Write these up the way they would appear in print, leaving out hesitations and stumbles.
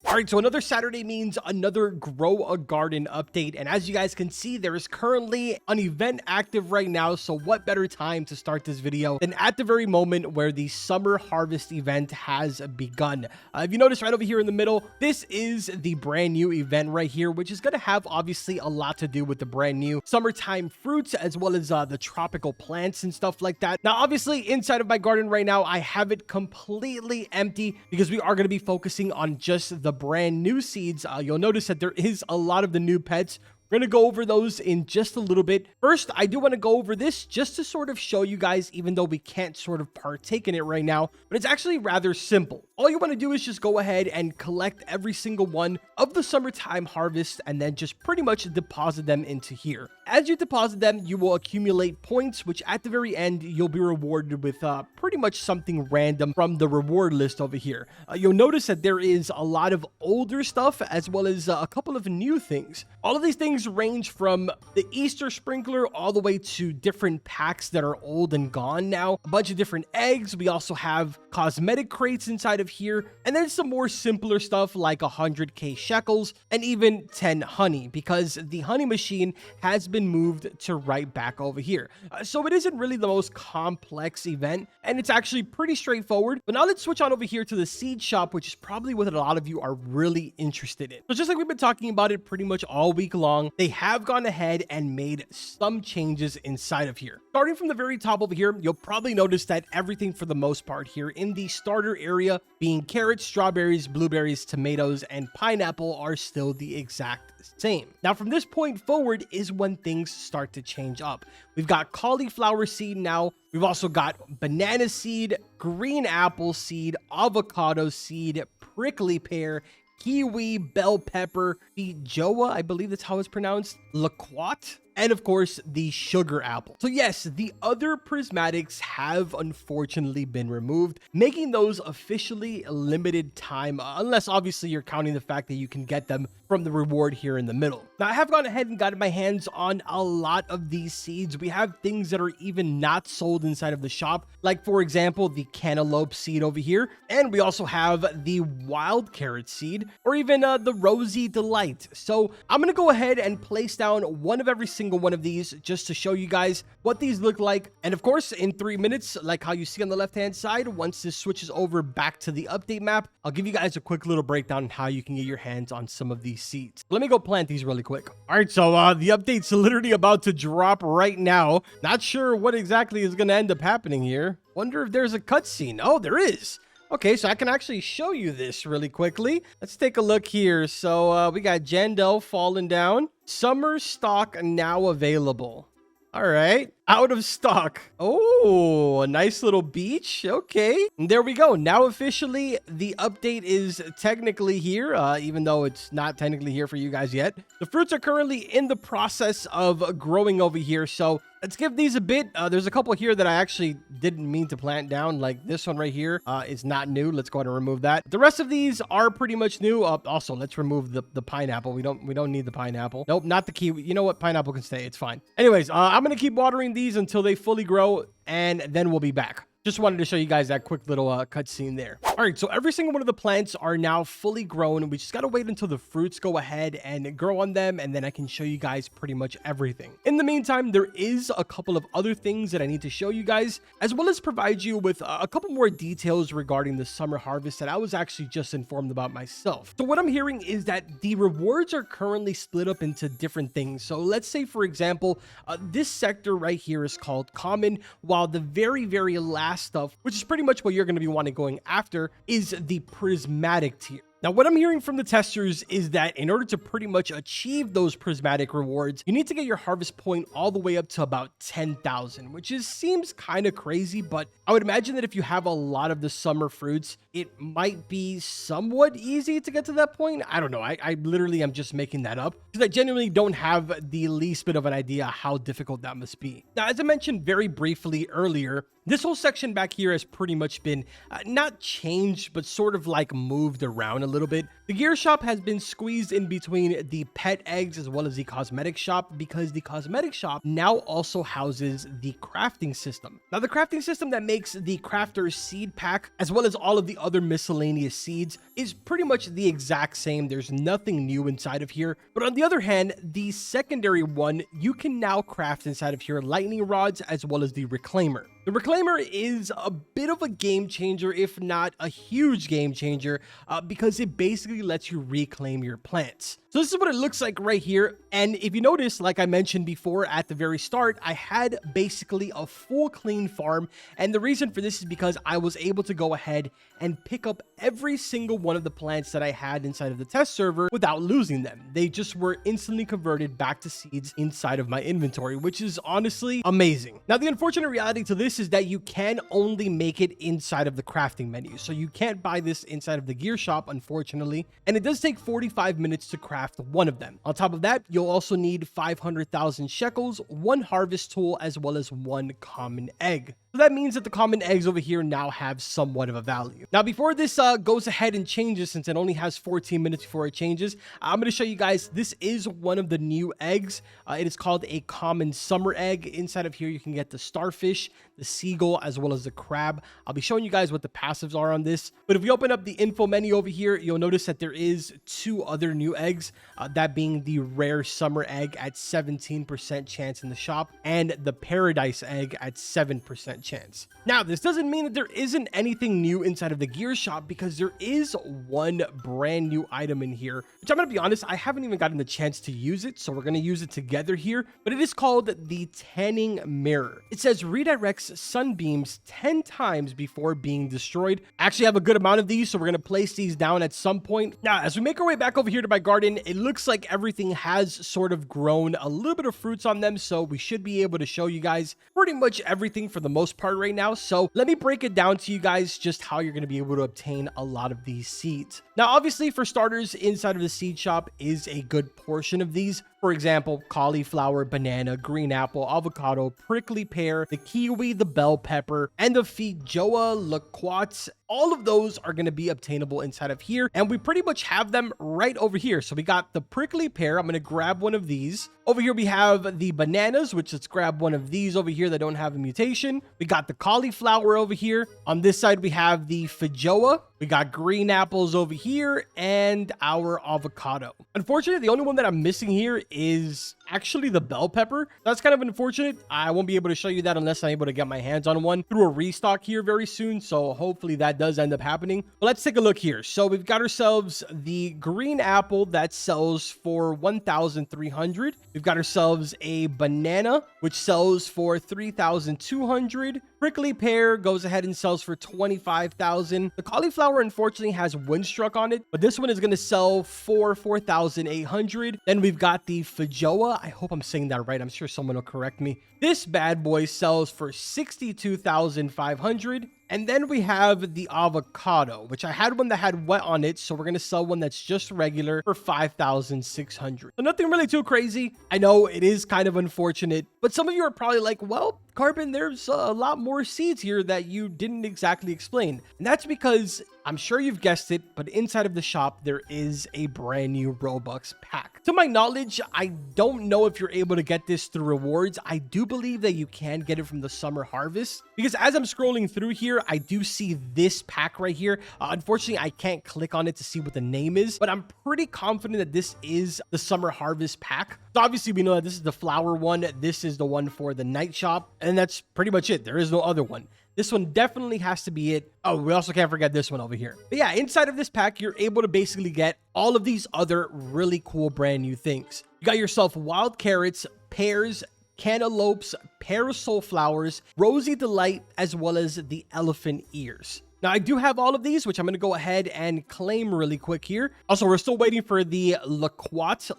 All right, so another Saturday means another Grow a Garden update. And as you guys can see, there is currently an event active right now. So what better time to start this video than at the very moment where the summer harvest event has begun. If you notice right over here in the middle, this is the brand new event right here, which is going to have obviously a lot to do with the brand new summertime fruits, as well as the tropical plants and stuff like that. Now, obviously inside of my garden right now, I have it completely empty because we are going to be focusing on just the brand new seeds. You'll notice that there is a lot of the new pets. We're going to go over those in just a little bit. First, I do want to go over this just to sort of show you guys, even though we can't sort of partake in it right now, but it's actually rather simple. All you want to do is just go ahead and collect every single one of the summertime harvest and then just pretty much deposit them into here. As you deposit them, you will accumulate points, which at the very end, you'll be rewarded with pretty much something random from the reward list over here. You'll notice that there is a lot of older stuff as well as a couple of new things. All of these things range from the Easter sprinkler all the way to different packs that are old and gone now, a bunch of different eggs. We also have cosmetic crates inside of here, and then some more simpler stuff like 100k shekels and even 10 honey, because the honey machine has been moved to right back over here. So it isn't really the most complex event, and it's actually pretty straightforward. But now let's switch on over here to the seed shop, which is probably what a lot of you are really interested in. So just like we've been talking about it pretty much all week long, they have gone ahead and made some changes inside of here. Starting from the very top over here, you'll probably notice that everything for the most part here in the starter area, being carrots, strawberries, blueberries, tomatoes, and pineapple, are still the exact same. Now from this point forward is when things start to change up. We've got cauliflower seed now. We've also got banana seed, green apple seed, avocado seed, prickly pear, kiwi, bell pepper, feijoa, I believe that's how it's pronounced, loquat, and of course the sugar apple. So yes, the other prismatics have unfortunately been removed, making those officially limited time, unless obviously you're counting the fact that you can get them from the reward here in the middle. Now I have gone ahead and gotten my hands on a lot of these seeds. We have things that are even not sold inside of the shop, like for example the cantaloupe seed over here, and we also have the wild carrot seed, or even the rosy delight. So I'm gonna go ahead and place down one of every single one of these just to show you guys what these look like. And of course, in 3 minutes, like how you see on the left hand side, once this switches over back to the update map, I'll give you guys a quick little breakdown on how you can get your hands on some of these seeds. Let me go plant these really quick. All right, so the update's literally about to drop right now. Not sure what exactly is going to end up happening here. Wonder if there's a cutscene. Oh, there is. Okay, so I can actually show you this really quickly. Let's take a look here. So we got Jandel falling down. Summer stock now available. All right, out of stock. Oh, a nice little beach. Okay, and there we go. Now officially the update is technically here, even though it's not technically here for you guys yet. The fruits are currently in the process of growing over here, so let's give these a bit. There's a couple here that I actually didn't mean to plant down, like this one right here is not new. Let's go ahead and remove that. The rest of these are pretty much new. Also, let's remove the pineapple. We don't need the pineapple. Nope, not the kiwi. You know what? Pineapple can stay. It's fine. Anyways, I'm gonna keep watering these until they fully grow, and then we'll be back. Just wanted to show you guys that quick little cutscene there. All right, so every single one of the plants are now fully grown. We just got to wait until the fruits go ahead and grow on them, and then I can show you guys pretty much everything. In the meantime, there is a couple of other things that I need to show you guys, as well as provide you with a couple more details regarding the summer harvest that I was actually just informed about myself. So what I'm hearing is that the rewards are currently split up into different things. So let's say, for example, this sector right here is called common, while the very last stuff, which is pretty much what you're going to be wanting going after, is the prismatic tier. Now, what I'm hearing from the testers is that in order to pretty much achieve those prismatic rewards, you need to get your harvest point all the way up to about 10,000, which seems kind of crazy, but I would imagine that if you have a lot of the summer fruits, it might be somewhat easy to get to that point. I don't know. I literally am just making that up because I genuinely don't have the least bit of an idea how difficult that must be. Now, as I mentioned very briefly earlier, This whole section back here has pretty much been not changed, but sort of like moved around a little bit. The gear shop has been squeezed in between the pet eggs as well as the cosmetic shop, because the cosmetic shop now also houses the crafting system. Now, the crafting system that makes the crafter's seed pack as well as all of the other miscellaneous seeds is pretty much the exact same. There's nothing new inside of here. But on the other hand, the secondary one, you can now craft inside of here lightning rods as well as the reclaimer. The reclaimer is a bit of a game changer, if not a huge game changer, because it basically lets you reclaim your plants. So this is what it looks like right here. And if you notice, like I mentioned before at the very start, I had basically a full clean farm. And the reason for this is because I was able to go ahead and pick up every single one of the plants that I had inside of the test server without losing them. They just were instantly converted back to seeds inside of my inventory, which is honestly amazing. Now, the unfortunate reality to this is that you can only make it inside of the crafting menu. So you can't buy this inside of the gear shop, unfortunately. And it does take 45 minutes to craft one of them. On top of that, you'll also need 500,000 shekels, one harvest tool, as well as one common egg. So that means that the common eggs over here now have somewhat of a value. Now, before this goes ahead and changes, since it only has 14 minutes before it changes, I'm going to show you guys, this is one of the new eggs. It is called a common summer egg. Inside of here, you can get the starfish, the seagull, as well as the crab. I'll be showing you guys what the passives are on this. But if we open up the info menu over here, you'll notice that there is two other new eggs, that being the rare summer egg at 17% chance in the shop and the paradise egg at 7% chance. Now, this doesn't mean that there isn't anything new inside of the gear shop, because there is one brand new item in here, which I'm going to be honest, I haven't even gotten the chance to use it. So we're going to use it together here, but it is called the tanning mirror. It says redirects sunbeams 10 times before being destroyed. I actually have a good amount of these, so we're going to place these down at some point. Now, as we make our way back over here to my garden, it looks like everything has sort of grown a little bit of fruits on them. So we should be able to show you guys pretty much everything for the most part right now. So let me break it down to you guys just how you're going to be able to obtain a lot of these seeds. Now, obviously, for starters, inside of the seed shop is a good portion of these. For example, cauliflower, banana, green apple, avocado, prickly pear, the kiwi, the bell pepper, and the feijoa, loquats. All of those are going to be obtainable inside of here, and we pretty much have them right over here. So we got the prickly pear. I'm going to grab one of these. Over here, we have the bananas, which let's grab one of these over here that don't have a mutation. We got the cauliflower over here. On this side, we have the feijoa. We got green apples over here and our avocado. Unfortunately, the only one that I'm missing here is actually the bell pepper. That's kind of unfortunate. I won't be able to show you that unless I'm able to get my hands on one through a restock here very soon. So hopefully that does end up happening. But let's take a look here. So we've got ourselves the green apple that sells for 1,300. We've got ourselves a banana, which sells for 3,200. Prickly pear goes ahead and sells for 25,000. The cauliflower unfortunately has windstruck on it, but this one is going to sell for 4,800. Then we've got the feijoa. I hope I'm saying that right. I'm sure someone will correct me. This bad boy sells for 62,500. And then we have the avocado, which I had one that had wet on it. So we're going to sell one that's just regular for 5,600. So nothing really too crazy. I know it is kind of unfortunate, but some of you are probably like, well, Carbon, there's a lot more seeds here that you didn't exactly explain. And that's because I'm sure you've guessed it, but inside of the shop, there is a brand new Robux pack. To my knowledge, I don't know if you're able to get this through rewards. I do believe that you can get it from the summer harvest, because as I'm scrolling through here, I do see this pack right here. Unfortunately, I can't click on it to see what the name is, but I'm pretty confident that this is the summer harvest pack. So obviously, we know that this is the flower one. This is the one for the night shop, and that's pretty much it. There is no other one. This one definitely has to be it. Oh, we also can't forget this one over here. But yeah, inside of this pack, you're able to basically get all of these other really cool brand new things. You got yourself wild carrots, pears, cantaloupes, parasol flowers, rosy delight, as well as the elephant ears. Now, I do have all of these, which I'm going to go ahead and claim really quick here. Also, we're still waiting for the loquat.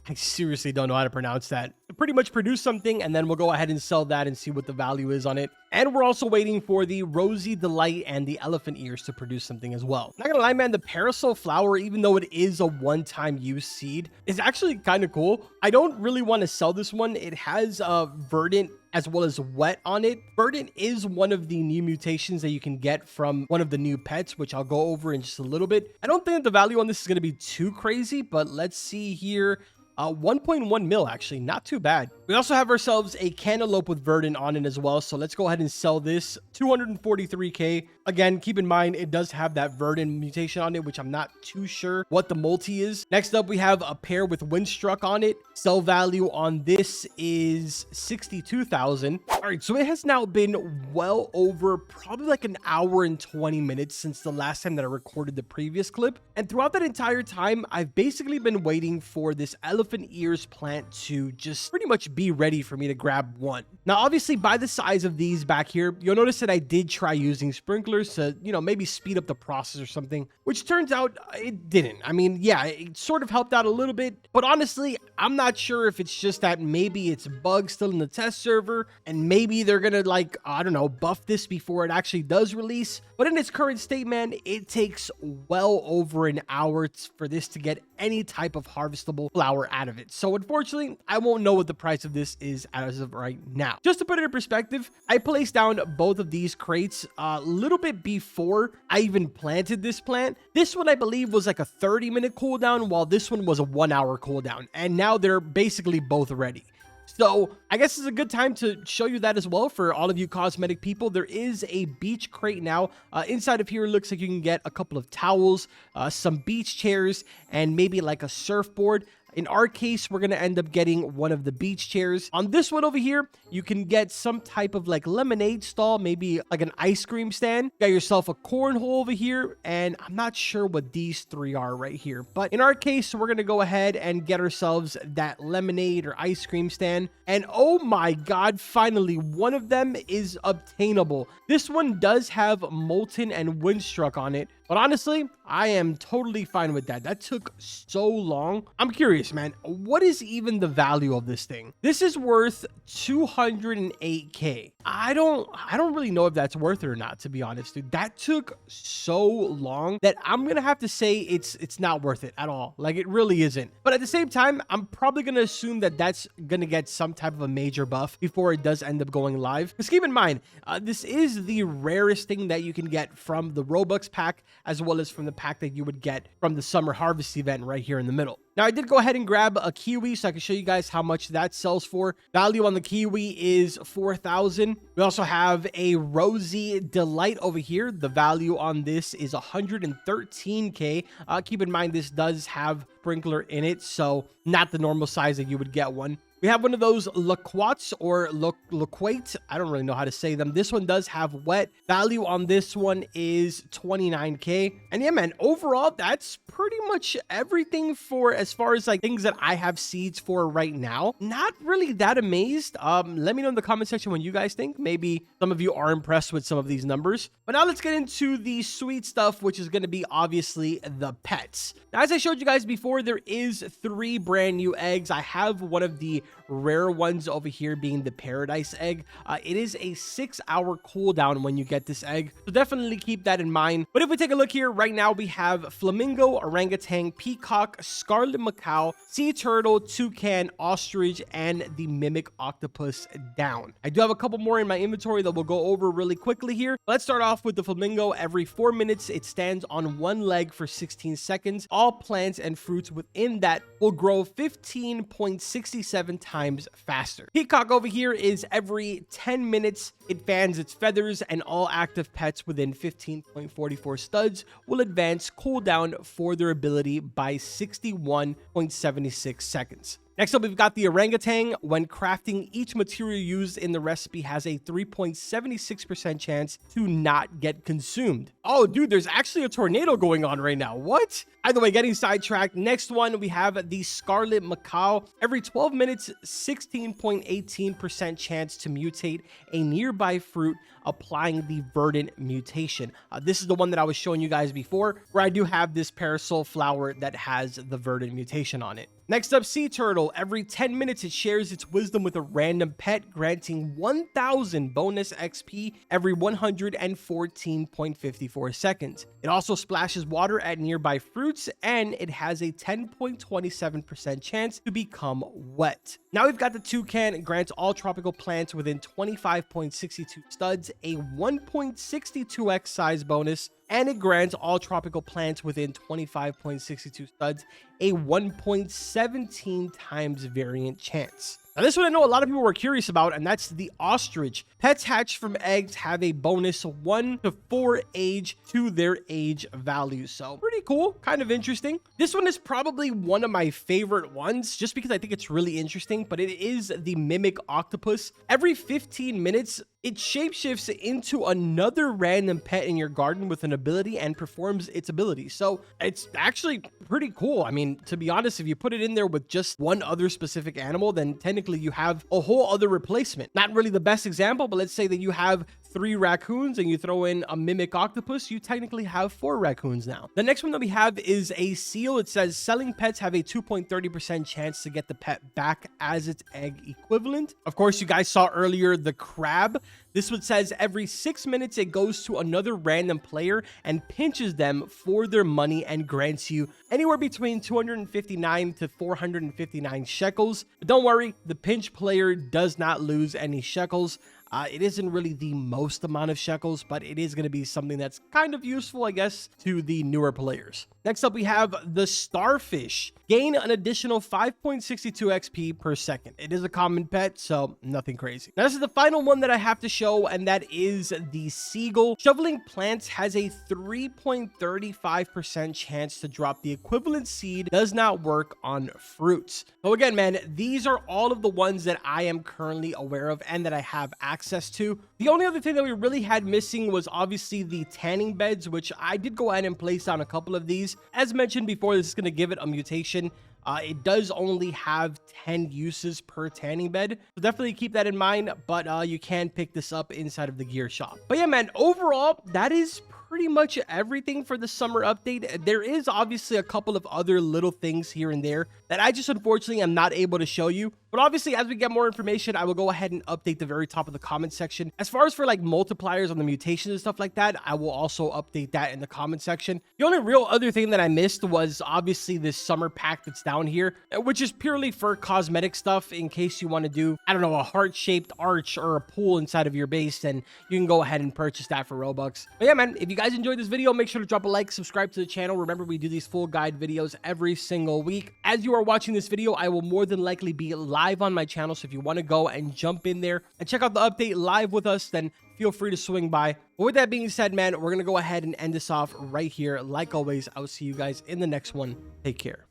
I seriously don't know how to pronounce that. pretty much produce something, and then we'll go ahead and sell that and see what the value is on it. And we're also waiting for the Rosy Delight and the Elephant Ears to produce something as well. Not gonna lie, man, the Parasol Flower, even though it is a one-time use seed, is actually kind of cool. I don't really want to sell this one. It has Verdant as well as Wet on it. Verdant is one of the new mutations that you can get from one of the new pets, which I'll go over in just a little bit. I don't think that the value on this is going to be too crazy, but let's see here. 1.1 mil, actually, not too bad. We also have ourselves a Cantaloupe with Verdant on it as well, so let's go ahead and sell this. 243k. Again, keep in mind it does have that Verdant mutation on it, which I'm not too sure what the multi is. Next up, we have a pair with Windstruck on it. Sell value on this is 62,000. All right, so it has now been well over probably like an hour and 20 minutes since the last time that I recorded the previous clip, and throughout that entire time I've basically been waiting for this Elephant Ears plant to just pretty much be ready for me to grab one. Now, obviously, by the size of these back here, you'll notice that I did try using sprinklers to, you know, maybe speed up the process or something, which turns out it didn't. I mean, yeah, it sort of helped out a little bit, but honestly, I'm not sure if it's just that maybe it's bugs still in the test server, and maybe they're gonna, like, I don't know, buff this before it actually does release. But in its current state, man, it takes well over an hour for this to get any type of harvestable flower out of it. So unfortunately, I won't know what the price of this is as of right now. Just to put it in perspective, I placed down both of these crates a little bit before I even planted this plant. This one, I believe, was like a 30-minute cooldown, while this one was a 1-hour cooldown. And now they're basically both ready. So I guess it's a good time to show you that as well for all of you cosmetic people. There is a beach crate now. Inside of here, it looks like you can get a couple of towels, some beach chairs, and maybe like a surfboard. In our case, we're going to end up getting one of the beach chairs. On this one over here, you can get some type of like lemonade stall, maybe like an ice cream stand. You got yourself a cornhole over here, and I'm not sure what these three are right here. But in our case, we're going to go ahead and get ourselves that lemonade or ice cream stand. And oh my God, finally, one of them is obtainable. This one does have Molten and Windstruck on it. But honestly, I am totally fine with that. That took so long. I'm curious, man. What is even the value of this thing? This is worth 208k. I don't really know if that's worth it or not, to be honest, dude. That took so long that I'm gonna have to say it's not worth it at all. Like, it really isn't. But at the same time, I'm probably gonna assume that that's gonna get some type of a major buff before it does end up going live. Because keep in mind, this is the rarest thing that you can get from the Robux pack, as well as from the pack that you would get from the summer harvest event right here in the middle. Now, I did go ahead and grab a kiwi so I can show you guys how much that sells for. Value on the kiwi is 4,000. We also have a Rosy Delight over here. The value on this is 113k. Keep in mind, this does have sprinkler in it, so not the normal size that you would get one. We have one of those Loquats or Loquate. I don't really know how to say them. This one does have Wet. Value on this one is 29k. And yeah, man, overall, that's pretty much everything for as far as like things that I have seeds for right now. Not really that amazed. Let me know in the comment section what you guys think. Maybe some of you are impressed with some of these numbers. But now let's get into the sweet stuff, which is going to be obviously the pets. Now, as I showed you guys before, there is 3 brand new eggs. I have one of the rare ones over here being the Paradise egg. It is a 6-hour cooldown when you get this egg, so definitely keep that in mind. But if we take a look here, right now we have Flamingo, Orangutan, Peacock, Scarlet Macaw, Sea Turtle, Toucan, Ostrich, and the Mimic Octopus down. I do have a couple more in my inventory that we'll go over really quickly here. Let's start off with the Flamingo. Every 4 minutes, it stands on one leg for 16 seconds. All plants and fruits within that will grow 15.67 times faster. Peacock over here is every 10 minutes, it fans its feathers, and all active pets within 15.44 studs will advance cooldown for their ability by 61.76 seconds. Next up, we've got the orangutan. When crafting, each material used in the recipe has a 3.76% chance to not get consumed. Oh, dude, there's actually a tornado going on right now. What? Either way, getting sidetracked. Next one, we have the Scarlet Macaw. Every 12 minutes, 16.18% chance to mutate a nearby fruit, applying the Verdant mutation. This is the one that I was showing you guys before, where I do have this Parasol flower that has the Verdant mutation on it. Next up, Sea Turtle. Every 10 minutes, it shares its wisdom with a random pet, granting 1,000 bonus XP every 114.54 seconds. It also splashes water at nearby fruits, and it has a 10.27% chance to become wet. Now we've got the Toucan. It grants all tropical plants within 25.62 studs a 1.62x size bonus, and it grants all tropical plants within 25.62 studs a 1.17 times variant chance. Now, this one I know a lot of people were curious about, and that's the ostrich. Pets hatched from eggs have a bonus 1 to 4 age to their age value. So pretty cool, kind of interesting. This one is probably one of my favorite ones just because I think it's really interesting, but it is the mimic octopus. Every 15 minutes, it shapeshifts into another random pet in your garden with an ability and performs its ability. So it's actually pretty cool. I mean, to be honest, if you put it in there with just one other specific animal, then technically you have a whole other replacement. Not really the best example, but let's say that you have 3 raccoons and you throw in a mimic octopus, you technically have 4 raccoons now. The next one that we have is a seal. It says selling pets have a 2.30% chance to get the pet back as its egg equivalent. Of course, you guys saw earlier the crab. This one says every 6 minutes, it goes to another random player and pinches them for their money and grants you anywhere between 259 to 459 shekels. But don't worry, the pinch player does not lose any shekels. It isn't really the most amount of shekels, but it is going to be something that's kind of useful, I guess, to the newer players. Next up, we have the starfish. Gain an additional 5.62 XP per second. It is a common pet, so nothing crazy. Now, this is the final one that I have to show, and that is the seagull. Shoveling plants has a 3.35% chance to drop the equivalent seed. Does not work on fruits. So again, man, these are all of the ones that I am currently aware of and that I have access to. The only other thing that we really had missing was obviously the tanning beds, which I did go ahead and place down a couple of these. As mentioned before, this is going to give it a mutation. It does only have 10 uses per tanning bed, so definitely keep that in mind, but you can pick this up inside of the gear shop. But yeah, man, overall, that is pretty much everything for the summer update. There is obviously a couple of other little things here and there that I just unfortunately am not able to show you. But obviously, as we get more information, I will go ahead and update the very top of the comment section. As far as for like multipliers on the mutations and stuff like that, I will also update that in the comment section. The only real other thing that I missed was obviously this summer pack that's down here, which is purely for cosmetic stuff in case you want to do, I don't know, a heart-shaped arch or a pool inside of your base, then you can go ahead and purchase that for Robux. But yeah, man, if you guys enjoyed this video, make sure to drop a like, subscribe to the channel. Remember, we do these full guide videos every single week. As you are watching this video, I will more than likely be live on my channel, so if you want to go and jump in there and check out the update live with us, then feel free to swing by. But with that being said, man, we're gonna go ahead and end this off right here. Like always, I will see you guys in the next one. Take care.